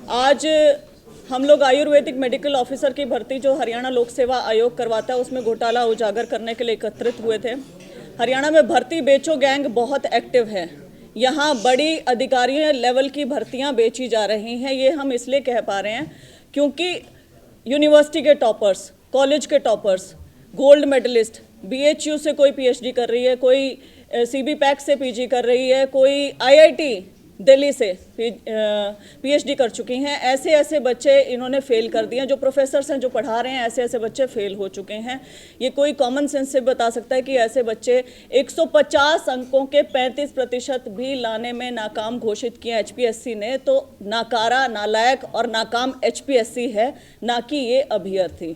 आज हम लोग आयुर्वेदिक मेडिकल ऑफिसर की भर्ती जो हरियाणा लोक सेवा आयोग करवाता है उसमें घोटाला उजागर करने के लिए एकत्रित हुए थे। हरियाणा में भर्ती बेचो गैंग बहुत एक्टिव है। यहाँ बड़ी अधिकारी लेवल की भर्तियाँ बेची जा रही हैं। ये हम इसलिए कह पा रहे हैं क्योंकि यूनिवर्सिटी के टॉपर्स, कॉलेज के टॉपर्स, गोल्ड मेडलिस्ट, BHU से कोई PhD कर रही है, कोई CB-PAC से PG कर रही है, कोई IIT दिल्ली से PhD कर चुकी हैं। ऐसे ऐसे बच्चे इन्होंने फेल कर दिए हैं। जो प्रोफेसर्स हैं जो पढ़ा रहे हैं, ऐसे ऐसे बच्चे फेल हो चुके हैं। ये कोई कॉमन सेंस से बता सकता है कि ऐसे बच्चे 150 अंकों के 35% भी लाने में नाकाम घोषित किए HPSC ने। तो नाकारा, नालायक और नाकाम HPSC है, ना कि ये अभ्यर्थी।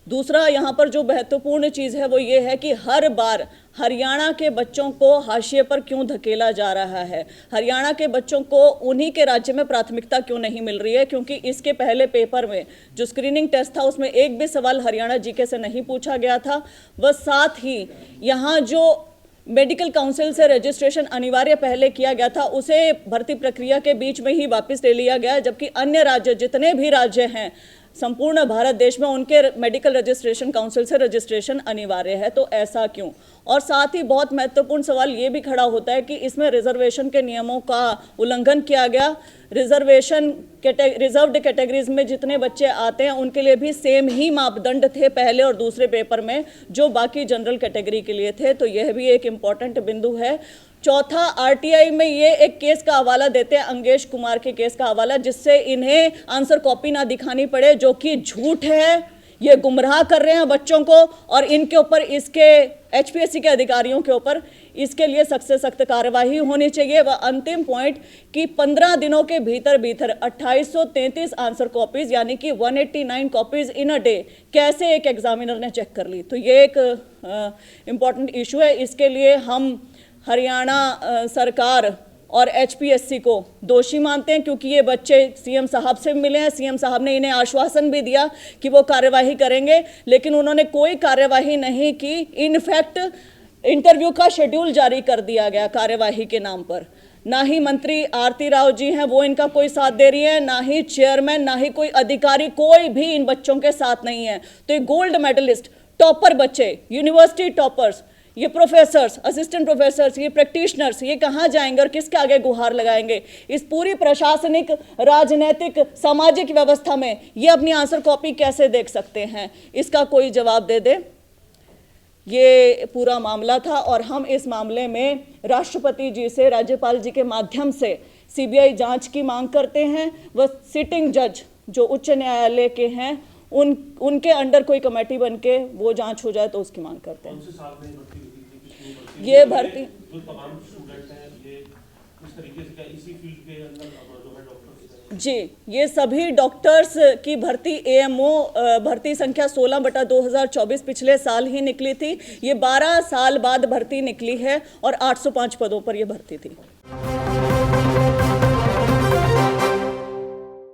दूसरा यहाँ पर जो महत्वपूर्ण चीज़ है वो ये है कि हर बार हरियाणा के बच्चों को हाशिए पर क्यों धकेला जा रहा है। हरियाणा के बच्चों को उन्हीं के राज्य में प्राथमिकता क्यों नहीं मिल रही है, क्योंकि इसके पहले पेपर में जो स्क्रीनिंग टेस्ट था उसमें एक भी सवाल हरियाणा GK से नहीं पूछा गया था। वह साथ ही यहाँ जो मेडिकल काउंसिल से रजिस्ट्रेशन अनिवार्य पहले किया गया था उसे भर्ती प्रक्रिया के बीच में ही वापस ले लिया गया, जबकि अन्य राज्य, जितने भी राज्य हैं संपूर्ण भारत देश में, उनके मेडिकल रजिस्ट्रेशन काउंसिल से रजिस्ट्रेशन अनिवार्य है। तो ऐसा क्यों? और साथ ही बहुत महत्वपूर्ण सवाल ये भी खड़ा होता है कि इसमें रिजर्वेशन के नियमों का उल्लंघन किया गया। रिजर्व्ड कैटेगरीज में जितने बच्चे आते हैं उनके लिए भी सेम ही मापदंड थे पहले और दूसरे पेपर में जो बाकी जनरल कैटेगरी के लिए थे। तो यह भी एक इम्पॉर्टेंट बिंदु है। चौथा, RTI में ये एक केस का हवाला देते हैं, अंगेश कुमार के केस का हवाला, जिससे इन्हें आंसर कॉपी ना दिखानी पड़े, जो कि झूठ है। ये गुमराह कर रहे हैं बच्चों को और इनके ऊपर, इसके HPSC के अधिकारियों के ऊपर इसके लिए सख्त से सख्त कार्रवाई होनी चाहिए। वह अंतिम पॉइंट कि 15 दिनों के भीतर 2833 आंसर कॉपीज यानी कि 189 कॉपीज इन अ डे कैसे एक एग्जामिनर ने चेक कर ली। तो ये एक इम्पॉर्टेंट इशू है। इसके लिए हम हरियाणा सरकार और HPSC को दोषी मानते हैं, क्योंकि ये बच्चे CM साहब से मिले हैं। CM साहब ने इन्हें आश्वासन भी दिया कि वो कार्यवाही करेंगे, लेकिन उन्होंने कोई कार्यवाही नहीं की। इनफैक्ट इंटरव्यू का शेड्यूल जारी कर दिया गया कार्यवाही के नाम पर। ना ही मंत्री आरती राव जी हैं, वो इनका कोई साथ दे रही है, ना ही चेयरमैन, ना ही कोई अधिकारी, कोई भी इन बच्चों के साथ नहीं है। तो ये गोल्ड मेडलिस्ट, टॉपर बच्चे, यूनिवर्सिटी टॉपर्स, ये प्रोफेसर्स, असिस्टेंट प्रोफेसर्स, ये प्रैक्टिशनर्स, ये कहाँ जाएंगे और किसके आगे गुहार लगाएंगे? इस पूरी प्रशासनिक, राजनीतिक, सामाजिक व्यवस्था में ये अपनी आंसर कॉपी कैसे देख सकते हैं? इसका कोई जवाब दे दे। ये पूरा मामला था और हम इस मामले में राष्ट्रपति जी से, राज्यपाल जी के माध्यम से CBI जांच की मांग करते हैं। वह सिटिंग जज जो उच्च न्यायालय के हैं उनके अंडर कोई कमेटी बन के वो जांच हो जाए तो उसकी मांग करते हैं। ये भर्ती जो तमाम स्टूडेंट हैं, ये इस तरीके से क्या इसी फील्ड के अंदर जो है डॉक्टर्स? जी, ये सभी डॉक्टर्स की भर्ती AMO भर्ती संख्या 16/2024 पिछले साल ही निकली थी। ये 12 साल बाद भर्ती निकली है और 805 पदों पर ये भर्ती थी।